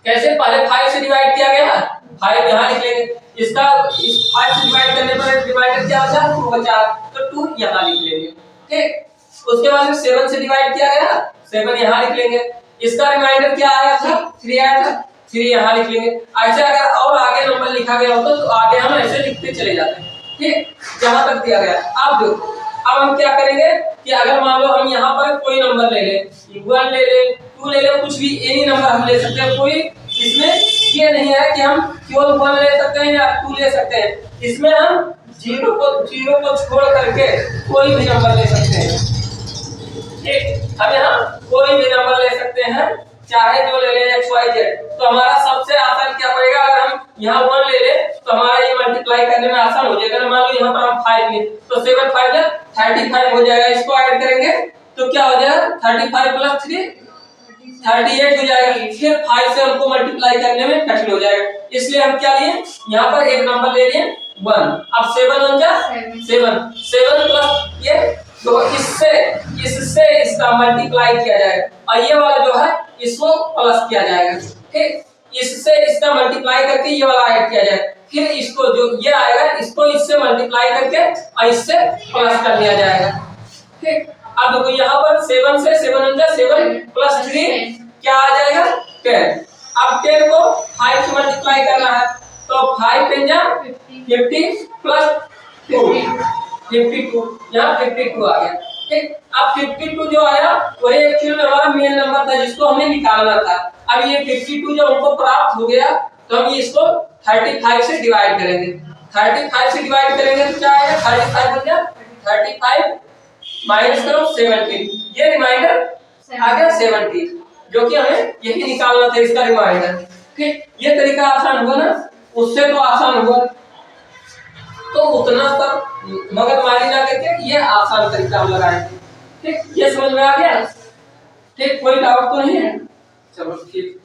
कैसे, पहले 5 से डिवाइड किया गया 5 यहाँ लिख लेंगे, इसका इस 5 से डिवाइड करने पर डिवाइडर क्या बचा 2 बचा तो 2 यहाँ लिख लेंगे। ठीक, उसके बाद 7 से डिवाइड किया गया 7 यहाँ लिख लेंगे, इसका रिमाइंडर क्या आया था 3 आया था 3 यहाँ लिख लेंगे। ऐसे अगर और आगे नंबर लिखा गया होता तो आगे हम ऐसे लिखते चले जाते हैं। ठीक, जहां तक दिया गया। अब देखो अब हम क्या करेंगे कि अगर मान लो हम यहाँ पर कोई नंबर ले ले 1 ले ले 2 ले ले कुछ भी एनी नंबर हम ले सकते हैं, कोई इसमें ये नहीं है कि हम केवल 1 ले सकते हैं या 2 ले सकते हैं, इसमें हम 0 को छोड़ करके कोई भी नंबर ले सकते हैं। ठीक, हम यहाँ कोई भी नंबर ले सकते हैं चाहे जो ले ले x y z, तो हमारा सबसे आसान क्या पड़ेगा अगर हम यहाँ 1 ले ले तो हमारा ये मल्टीप्लाई करने में आसान हो जाएगा। मान लो यहाँ पर हम 5 ले तो 7 5 35 हो जाएगा, इसको ऐड करेंगे तो क्या हो जाएगा 35 प्लस 3 38 हो जाएगा। फिर 5 से हमको मल्टीप्लाई करने में कठिन हो जाएगा, इसलिए हम क्या लिए, यहाँ पर एक नंबर ले लिए 1। अब 7 1 जा 7 7 प्लस ये, तो इससे इसका मल्टीप्लाई किया जाएगा, और ये वाला जो है इसको प्लस किया जाएगा। ठीक, इससे इसका मल्टीप्लाई करके ये वाला ऐड किया जाएगा, फिर इसको जो ये आएगा इसको इससे मल्टीप्लाई करके और इससे प्लस कर लिया जाएगा। ठीक, अब देखो यहाँ पर 7 से 7 1 जा 7 प्लस 3 क्या आ जाएगा 10। अब 10 को 5 से मल्टीप्लाई करना है, तो 5 10 जा 50 प्लस 2 52, यहाँ 52 आ गया। ठीक, अब 52 जो आया वही एक्चुअल में हमारा मेन नंबर था जिसको हमें निकालना था। अब ये 52 जब हमको प्राप्त हो गया तो हम इसको 35 से डिवाइड करेंगे। 35 से डिवाइड करेंगे तो क्या आएगा, 35 हो गया, 35 माइनस करो 17, ये रिमाइंडर आ गया 17, जो कि हमें यही निकालना था इसका रिमाइंडर। ठीक, ये तरीका आसान हुआ ना, उससे तो आसान हुआ, तो उतना सब मगजमारी ना करके ये आसान तरीका हम लगाएंगे। ठीक, ये समझ में आ गया। ठीक, कोई डाउट तो नहीं है, चलो ठीक।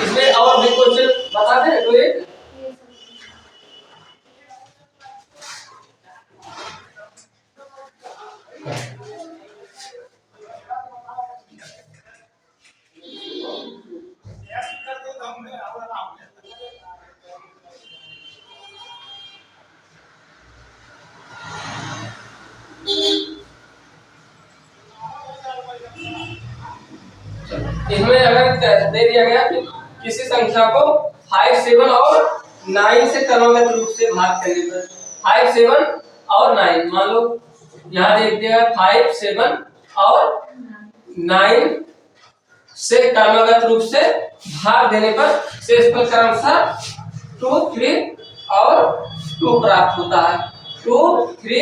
इसमें और भी क्वेश्चन बता दें तो एक इसमें अगर दे दिया गया कि किसी संख्या को 5 7 और 9 से क्रमबद्ध रूप से भाग करने पर 5 7 और 9, मान लो यहाँ दे दिया 5 7 और 9 से क्रमबद्ध रूप से भाग देने पर शेषफल क्रमशः 2 3 और 2 प्राप्त होता है। 2 3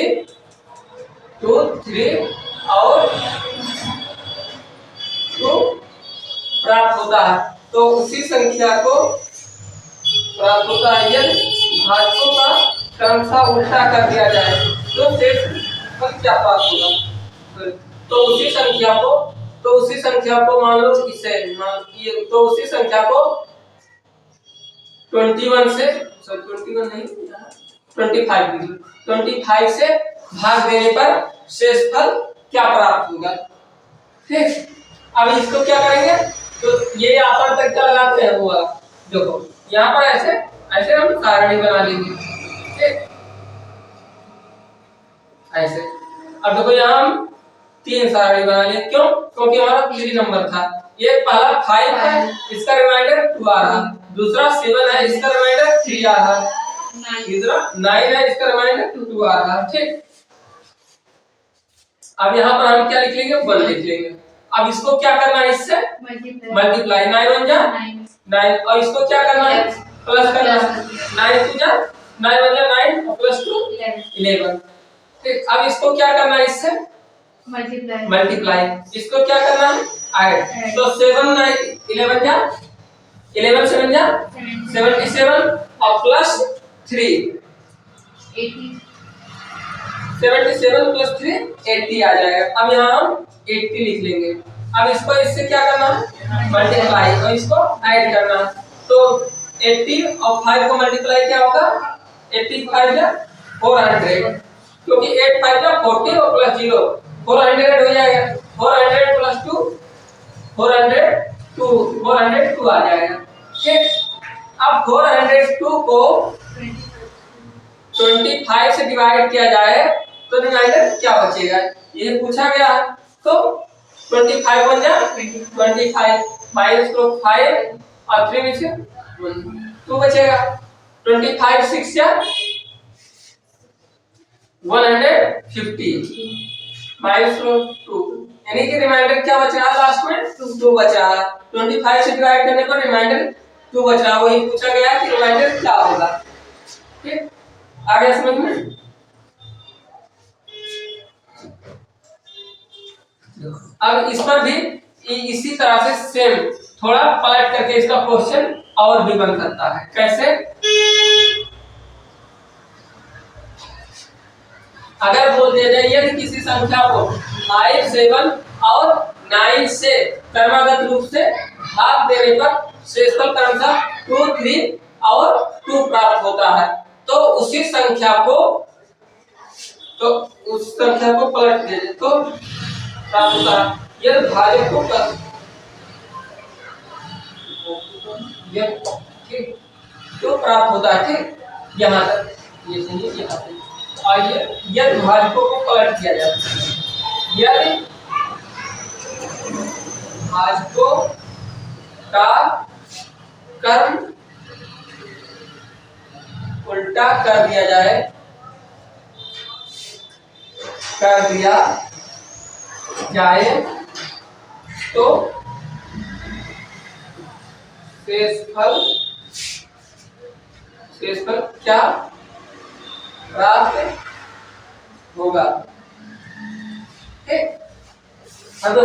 और 2 प्राप्त होता है, तो उसी संख्या को प्राप्त होता है यदि भाजकों का क्रमशः उल्टा कर दिया जाए तो शेषफल क्या प्राप्त होगा। तो उसी संख्या को मान लो इसे तो उसी संख्या को 21 से 21 नहीं 25 से भाग देने पर शेषफल क्या प्राप्त होगा। ठीक, अब इसको क्या करेंगे, तो ये आसान तरीका लगाते हैं वो, देखो यहाँ पर ऐसे ऐसे हम सारणी बना लेंगे। ठीक, ऐसे, अब देखो यहाँ हम 3 सारणी बना लिए, क्यों, क्योंकि हमारा 3 नंबर था। ये पहला 5 है, इसका रिमाइंडर 2 आ रहा, दूसरा 7 है, इसका रिमाइंडर 3 आ रहा, तीसरा 9 है, इसका रिमाइंडर 2 आ रहा। ठीक, अब यहाँ पर हम क्या लिख लेंगे, 1 लिख लेंगे। अब इसको क्या करना है, इससे मल्टीप्लाई, 9 1 जा 9, और इसको क्या करना है, प्लस करना है, 9 2 जा 9 1 जा 9 और प्लस 2 11। ठीक, अब इसको क्या करना है, इससे मल्टीप्लाई, इसको क्या करना है, ऐड, तो 7 9 11 जा 11 7 जा 77 और प्लस 3 77 प्लस 3 80 आ जाएगा। अब यहाँ हम 80 लिख लेंगे। अब इसको इससे क्या करना है, मल्टीप्लाई, और इसको ऐड करना है, तो 80 और 5 को मल्टीप्लाई क्या होगा, 85 जा 400, क्योंकि 8 5 जा 40 और प्लस 0 400 हो जाएगा, 400 प्लस 2 402 आ जाएगा। ठीक, अब 402 को 25 से डिवाइड किया जाए तो रिमाइंडर क्या बचेगा, ये पूछा गया है। तो 25 बन जा 25 माइनस तो 5 और 3 में से 2 बचेगा, 25 6 जा 150 माइनस 2, यानी कि रिमाइंडर क्या बच रहा है, लास्ट में 2 बचा है। 25 से डिवाइड करने पर रिमाइंडर 2 बच रहा है, वही पूछा गया कि रिमाइंडर क्या होगा। ठीक, आ गया समझ में। अब इस पर भी इसी तरह से सेम थोड़ा पलट करके इसका क्वेश्चन और भी बन सकता है। कैसे, अगर बोल दिया जाए यदि किसी संख्या को 5, 7 और 9 से क्रमागत रूप से भाग देने पर शेषफल क्रमशः 2, 3 और 2 प्राप्त होता है, तो उस संख्या को पलट दिया जाए तो प्राप्त होता है। यदि भाजक को ठीक तो प्राप्त होता है। ठीक, यहाँ तक ये सुनिए, यहाँ से आइए यदि भाजकों को पलट दिया जाए, यदि भाजकों का कर्म उल्टा कर दिया जाए तो शेषफल क्या प्राप्त होगा। ठीक, अब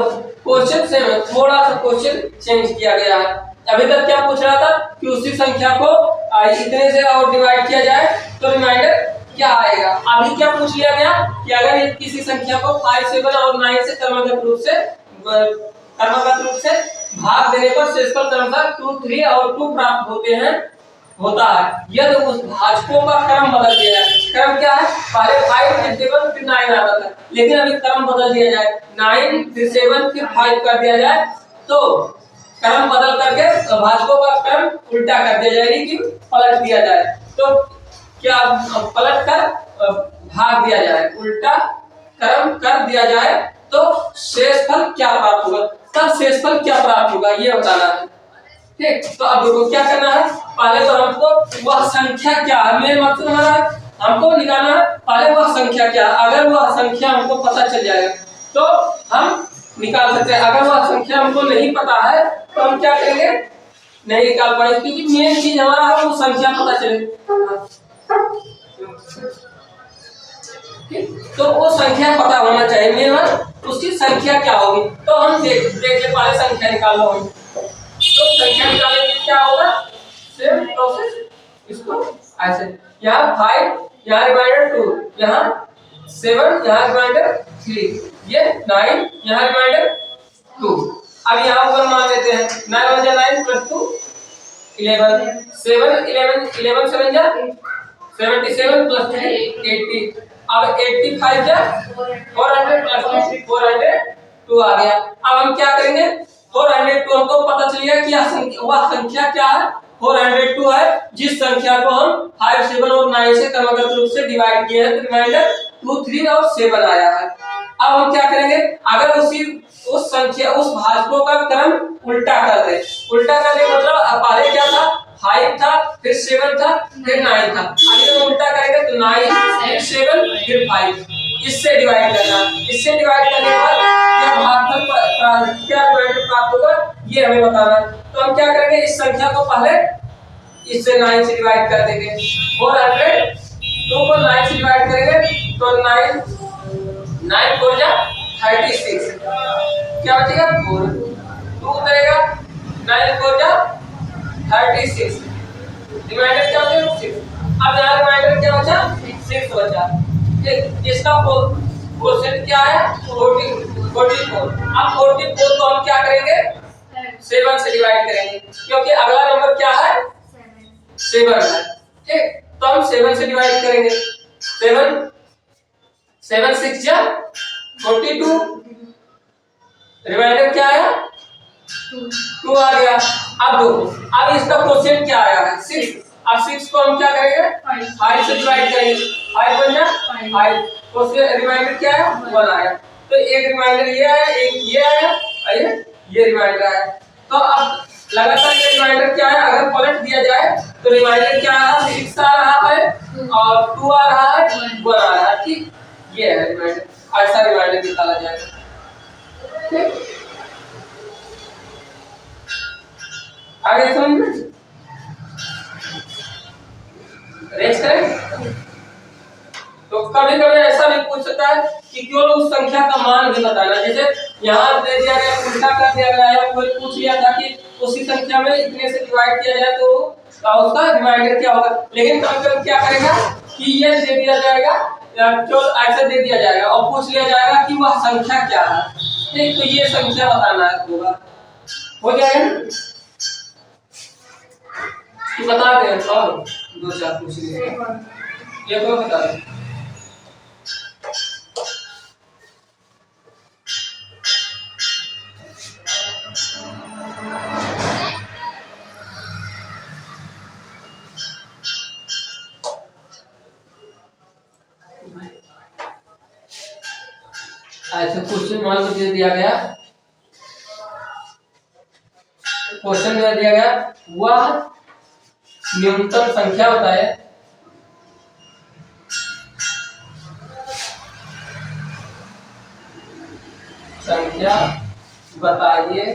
क्वेश्चन से थोड़ा सा क्वेश्चन चेंज किया गया है। अभी तक क्या पूछ रहा था कि उसी संख्या को इतने से और डिवाइड किया जाए तो रिमाइंडर क्या आएगा। अभी क्या पूछ लिया गया कि अगर किसी संख्या को 5, 7 और 9 से क्रमगत रूप से भाग देने पर शेषफल क्रमशः 2, 3 और 2 प्राप्त होता है, यदि उस भाजकों का क्रम बदल दिया जाए। क्रम क्या है, पहले 5 फिर 7 फिर 9 आता था, लेकिन अभी क्रम बदल दिया जाए, 9 फिर 7 फिर 5 कर दिया जाए, तो क्रम बदल करके भाजकों का क्रम उल्टा कर दिया जाए, यानी कि पलट दिया जाए। तो क्या पलट कर भाग दिया जाए, उल्टा क्रम कर दिया जाए तो शेषफल क्या प्राप्त होगा, तब शेषफल क्या प्राप्त होगा ये बताना है। ठीक, तो अब देखो क्या करना है, पहले तो हमको वह संख्या क्या है, मेन मकसद हमारा हमको निकालना है पहले वह संख्या क्या है। अगर वह संख्या हमको पता चल जाएगा तो हम निकाल सकते हैं, अगर वह संख्या हमको नहीं पता है तो हम क्या करेंगे, नहीं निकाल पाएंगे, क्योंकि मेन चीज हमारा है वो संख्या पता चले। तो वो संख्या पता होना चाहिए, मेन उसकी संख्या क्या होगी। तो हम देख पहले संख्या निकालना होगी, तो संख्या निकालने के क्या होगा, सेम प्रोसेस, इसको ऐसे यहाँ 5, यहाँ रिमाइंडर 2, यहाँ 7, यहाँ रिमाइंडर 3, ये 9, यहाँ रिमाइंडर 2। अब यहाँ ऊपर मान लेते हैं 9 1 जा 9 + 2 11, 7 11 11 7 जा 77 + 3 80। अब 85 जा 400 + 402 आ गया। अब हम क्या करेंगे, 402 हमको पता चल गया कि वह संख्या क्या है, 402 है, जिस संख्या को हम 5, 7 और 9 से क्रमगत रूप से डिवाइड किए हैं, तो रिमाइंडर 2, 3 और 7 आया है। अब हम क्या करेंगे, अगर उस संख्या उस भाजकों का क्रम उल्टा कर दे, उल्टा करने का मतलब पहले क्या था, 5 था फिर 7 था फिर 9 था, अगर हम उल्टा करेंगे तो 9 फिर 7 फिर 5, इससे डिवाइड करना, इससे डिवाइड करने के बाद क्या भागफल क्या रिमाइंडर प्राप्त होगा ये हमें बताना है। तो हम क्या करेंगे, इस संख्या को पहले इससे 9 से डिवाइड कर देंगे, 402 को 9 से डिवाइड करेंगे तो 9 4 जा 36, क्या बचेगा 4, 2 करेगा 9 4 जा 36, रिमाइंडर क्या बचा 6। अब यहाँ रिमाइंडर क्या बचा 6 बचा। ठीक, इसका क्वोशिएंट क्या है 44। अब 44 को हम क्या करेंगे 7 से डिवाइड करेंगे, क्योंकि अगला नंबर क्या है 7 है। ठीक, तो हम 7 से डिवाइड करेंगे, 7 6 जा 42, रिमाइंडर क्या है 2 आ गया। अब देखो, अब इसका क्वोशिएंट क्या आया है 6। अब 6 को हम क्या करेंगे 5 से डिवाइड करेंगे, 5 बन जा 5, क्वोशिएंट रिमाइंडर क्या है 1 आया। तो एक रिमाइंडर ये आया, एक ये आया, ये रिमाइंडर आया। तो अब लगातार ये रिमाइंडर क्या है, अगर पलट दिया जाए तो रिमाइंडर क्या है 6 आ रहा है और 2 आ रहा है 1 आ रहा है। ठीक, ये है रिमाइंडर, ऐसा रिमाइंडर निकाला जाएगा। ठीक, आगे समझ रेंज करें। तो कभी कभी ऐसा भी पूछ सकता है कि केवल उस संख्या का मान भी बताना, जैसे यहाँ दे दिया गया उल्टा कर दिया गया है, कोई पूछ लिया था कि उसी संख्या में इतने से डिवाइड किया जाए तो उसका रिमाइंडर क्या होगा, लेकिन कभी कभी क्या करेगा कि ये दे दिया जाएगा, तो ऐसे दे दिया जाएगा और पूछ लिया जाएगा कि वह संख्या क्या है। ठीक, तो ये संख्या बताना होगा, हो जाएगा ना। कि बता दे और दो चार पूछ लिए, ये को बता दे। ऐसे क्वेश्चन मान लो दे दिया गया, क्वेश्चन दे दिया गया, वह न्यूनतम संख्या बताए, संख्या बताइए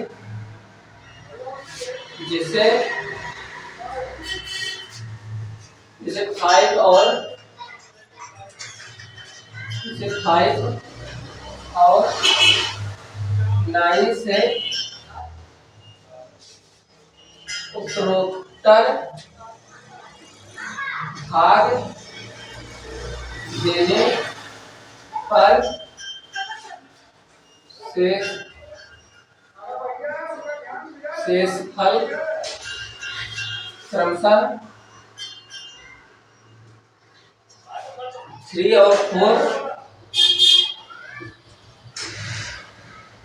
जिसे 5 और 9 से उत्तरोत्तर भाग देने पर शेषफल क्रमशः 3 और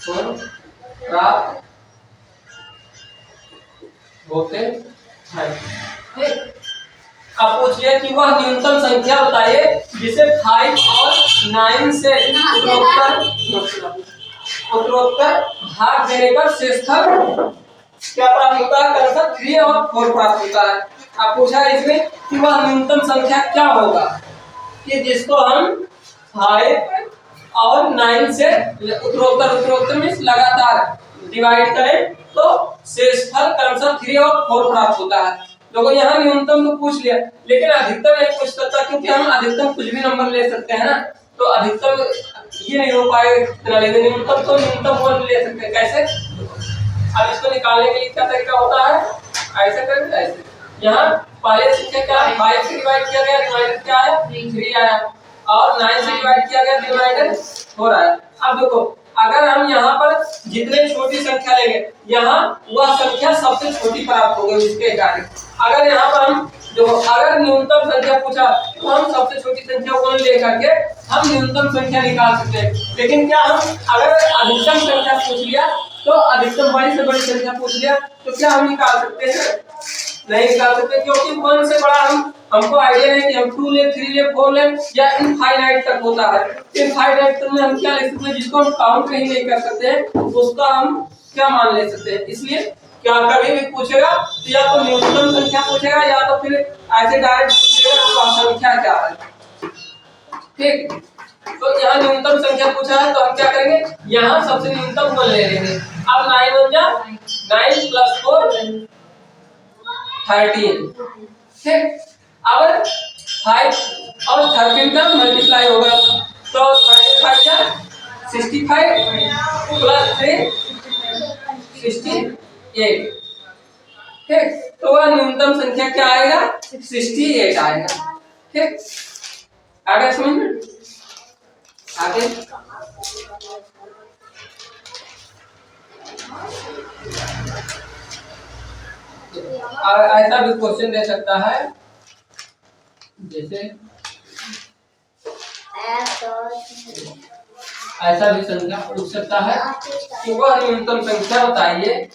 4 प्राप्त होते हैं। अब पूछिए कि वह न्यूनतम संख्या बताइए जिसे 5 और 9 से उत्तरोत्तर भाग देने पर शेषफल क्या प्राप्त होता है? क्रमशः 3 और 4 प्राप्त होता है। अब पूछा है इसमें कि वह न्यूनतम संख्या क्या होगा कि जिसको हम 5 और 9 से उत्तरोत्तर में लगातार डिवाइड करें तो शेषफल क्रमशः 3 और 4 प्राप्त होता है। देखो यहाँ न्यूनतम तो पूछ लिया, लेकिन अधिकतम नहीं पूछ सकता, क्योंकि हम अधिकतम कुछ भी नंबर ले सकते हैं ना, तो अधिकतम ये नहीं हो पाएगा कितना लेंगे, न्यूनतम तो न्यूनतम 1 ले सकते हैं। कैसे? अब इसको निकालने के लिए क्या तरीका होता है, ऐसे करेंगे, ऐसे। यहाँ पहले संख्या क्या है, 5 से डिवाइड किया गया, रिमाइंडर क्या आया, 3 आया, और 9 से डिवाइड किया गया, रिमाइंडर 4 आया। अब देखो अगर हम यहाँ पर जितने छोटी संख्या लेंगे, यहाँ वह संख्या सबसे छोटी प्राप्त होगी इसके कारण। अगर यहाँ पर हम जो अगर न्यूनतम संख्या पूछा तो हम सबसे छोटी संख्या 1 लेकर के हम न्यूनतम संख्या निकाल सकते हैं। लेकिन क्या हम अगर अधिकतम संख्या पूछ लिया तो अधिकतम बड़ी से बड़ी संख्या पूछ लिया तो क्या हम निकाल सकते हैं? नहीं निकाल सकते, क्योंकि 1 से बड़ा हमको आइडिया नहीं कि हम 2 ले, 3 ले, 4 ले या इनफाइनाइट तक होता है। इनफाइनाइट तक में हम क्या ले सकते हैं, जिसको हम काउंट कहीं नहीं कर सकते हैं, उसका हम क्या मान ले सकते हैं। इसलिए क्या कभी भी पूछेगा तो या तो न्यूनतम संख्या पूछेगा या तो फिर ऐसे डायरेक्ट पूछेगा कि वह संख्या क्या है। ठीक, तो यहाँ न्यूनतम संख्या पूछा है तो हम क्या करेंगे, यहाँ सबसे न्यूनतम 1 ले लेंगे। अब 9 1 जा 9 प्लस 4 13। ठीक, अब 5 और 13 का मल्टीप्लाई होगा तो 35 जा 65 प्लस 3 68। ठीक, तो वह न्यूनतम संख्या क्या आएगा, 68 आएगा। ठीक, आगे समझ में आगे ऐसा भी क्वेश्चन दे सकता है, जैसे ऐसा भी संख्या पूछ सकता है कि वह न्यूनतम संख्या बताइए,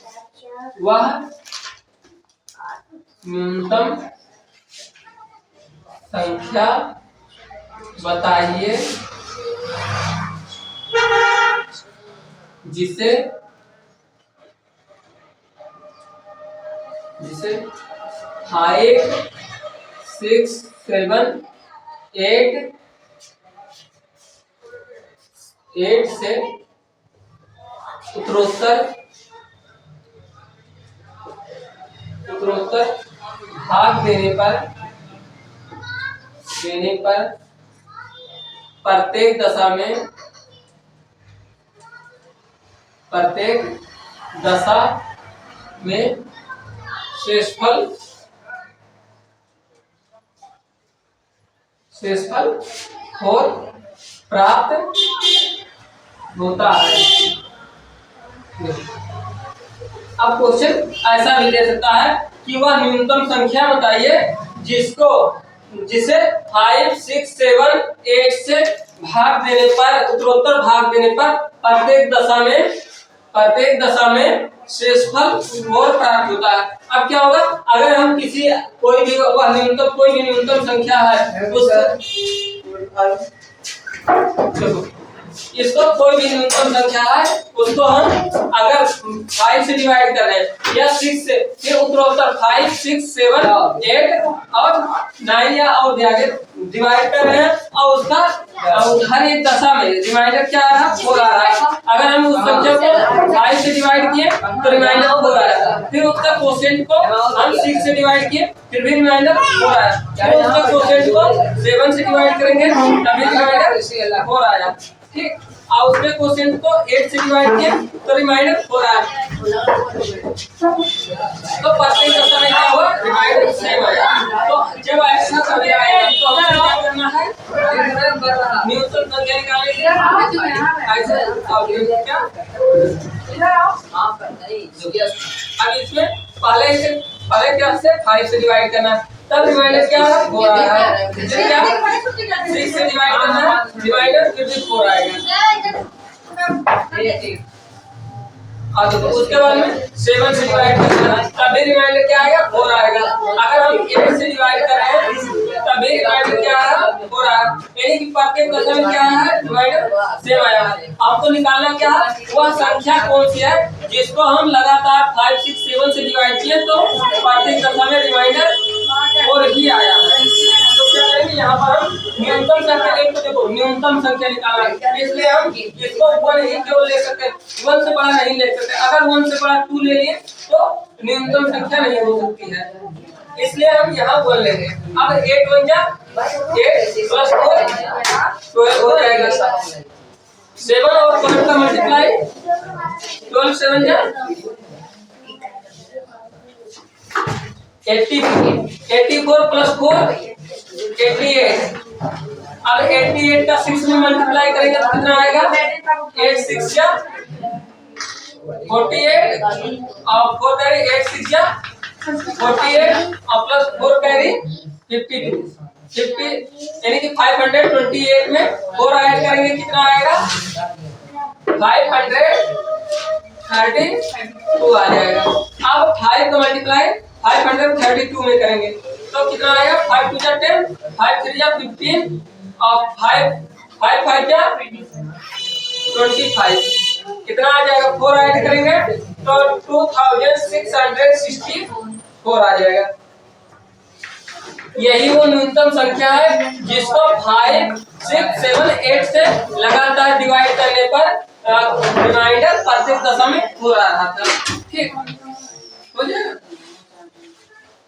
वह न्यूनतम संख्या बताइए जिसे 5 6 7 8 से उत्तरोत्तर भाग देने पर प्रत्येक दशा में शेषफल 4 प्राप्त होता है। अब क्वेश्चन ऐसा भी दे सकता है कि वह न्यूनतम संख्या बताइए जिसे 5, 6, 7, 8 से भाग देने पर, उत्तरोत्तर भाग देने पर प्रत्येक दशा में शेषफल 4 प्राप्त होता है। अब क्या होगा, अगर हम कोई भी न्यूनतम संख्या है इसको कोई भी न्यूनतम संख्या है उसको हम अगर 5 से डिवाइड कर रहे हैं या 6 से, फिर उत्तरोत्तर 5, 6, 7, 8 और 9 या और भी आगे डिवाइड कर रहे हैं और उसका हर एक दशा में रिमाइंडर क्या आ रहा है, 4 आ रहा है। अगर हम उस संख्या को 5 से डिवाइड किए तो रिमाइंडर 4 आया, फिर उसका कोशेंट को हम 6 से डिवाइड किए फिर भी रिमाइंडर 4 आया, फिर उसका कोशेंट को 7 से डिवाइड करेंगे तभी रिमाइंडर 4 आया। ठीक, और उसके क्वेश्चन को 8 से डिवाइड किया तो रिमाइंडर 4 आया। तो प्रत्येक दशा में क्या हुआ, रिमाइंडर सेम आया। तो जब ऐसा कभी आए तो हमें क्या करना है, न्यूनतम संख्या निकालने के लिए ऐसे क्या अब इसमें पहले क्या से 5 से डिवाइड करना, तब रिमाइंडर क्या है, 4 आ रहा है। फिर क्या 6 से डिवाइड करना है, रिमाइंडर फिर भी 4 आएगा। और उसके बाद में 7 से डिवाइड करना है तभी रिमाइंडर क्या आएगा, 4 आएगा। अगर हम 8 से डिवाइड कर रहे हैं तभी रिमाइंडर क्या आएगा, 4 आएगा। यानी कि प्रत्येक दशा में क्या है, रिमाइंडर सेम आया है। आपको निकालना क्या है, वह संख्या कौन सी है जिसको हम लगातार 5, 6, 7 से डिवाइड किए तो प्रत्येक दशा में रिमाइंडर 4 ही आया है। तो क्या करेंगे, यहाँ पर हम न्यूनतम संख्या, एक तो देखो न्यूनतम संख्या निकालना है, इसलिए हम इसको 1 ही केवल ले सकते हैं, 1 से बड़ा नहीं ले सकते। अगर 1 से बड़ा 2 ले लिए तो न्यूनतम संख्या नहीं हो सकती है, इसलिए हम यहाँ 1 लेंगे। अब 8 1 जा 8 प्लस 4 12 हो जाएगा। 7 और 12 का मल्टीप्लाई 12 7 जा 84 प्लस 4 88। अब 88 का 6 में मल्टीप्लाई करेंगे तो कितना आएगा, 8 6 जा 48 और 4 कैरी 8 6 जा 48 और प्लस 4 कैरी 52 50, यानी कि 528 में 4 ऐड करेंगे कितना आएगा, 532 आ जाएगा। अब 5 का मल्टीप्लाई 532 में करेंगे तो कितना आएगा, 5 2 जा 10, 5 3 जा 15 और 5 5 जा 25, कितना आ जाएगा, 4 ऐड करेंगे तो 2664 आ जाएगा। यही वो न्यूनतम संख्या है जिसको 5, 6, 7, 8 से लगातार डिवाइड करने पर रिमाइंडर प्रत्येक दशा में 4 आ रहा था। ठीक हो जाएगा,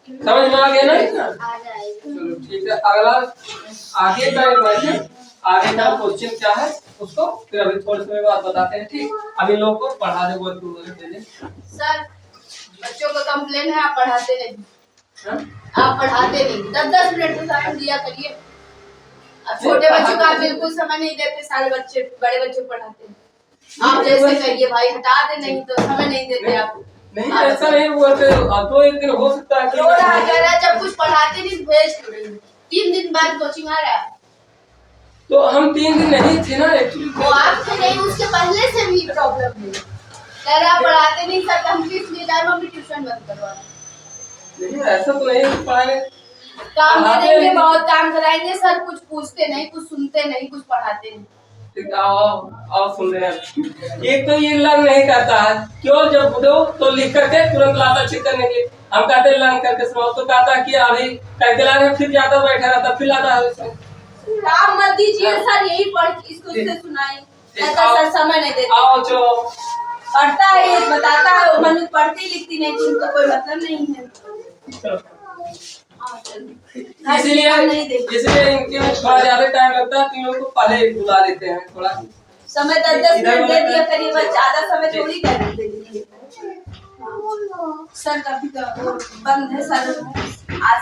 समझ में आ गया ना? चलो ठीक है, अगला आगे का क्वेश्चन क्या है उसको फिर अभी थोड़े समय बाद बताते हैं। ठीक, अभी लोगों को पढ़ा दे बोल सर, बच्चों का कंप्लेन है आप पढ़ाते नहीं। आप पढ़ाते नहीं, 10-10 मिनट का टाइम दिया करिए। अब छोटे बच्चों का बिल्कुल समय नहीं देते, सारे बच्चे बड़े बच्चों पढ़ाते हैं। आप जैसे करिए भाई, हटा दे, नहीं तो समय नहीं देते आप। नहीं ऐसा नहीं हुआ तो एक दिन हो सकता है कि जब कुछ पढ़ाते नहीं भेज 3 दिन बाद कोचिंग आ रहा है तो हम 3 दिन नहीं थे ना एक्चुअली, वो आपसे नहीं, उसके पहले से भी प्रॉब्लम है। सर आप पढ़ाते नहीं, सर हम किस लिए जाए, मम्मी ट्यूशन बंद करवा। नहीं ऐसा तो नहीं पढ़ाने, काम करेंगे, बहुत काम कराएंगे सर, कुछ पूछते नहीं, कुछ सुनते नहीं, कुछ पढ़ाते नहीं। आओ सुन रहे हैं। एक तो ये लर्न नहीं करता है, क्यों जब दो तो लिख करके तुरंत लाता चेक करने के लिए, हम कहते लर्न करके सुनाओ तो कहता कि अभी करके ला रहे, फिर जाता बैठा रहता फिर लाता है। काम मत दीजिए सर, यही पढ़ इसको से सुनाई, सर समय नहीं देते। आओ चलो, पढ़ता है बताता है, वो मनु पढ़ती लिखती नहीं, तुमको कोई मतलब नहीं है। इसलिए इनके में थोड़ा ज्यादा टाइम लगता है, तुम लोग को पहले बुला लेते हैं थोड़ा समय 10-10 मिनट दे दिया करिए, बस ज्यादा समय थोड़ी कर दीजिए। सर कभी तो बंद है सर आज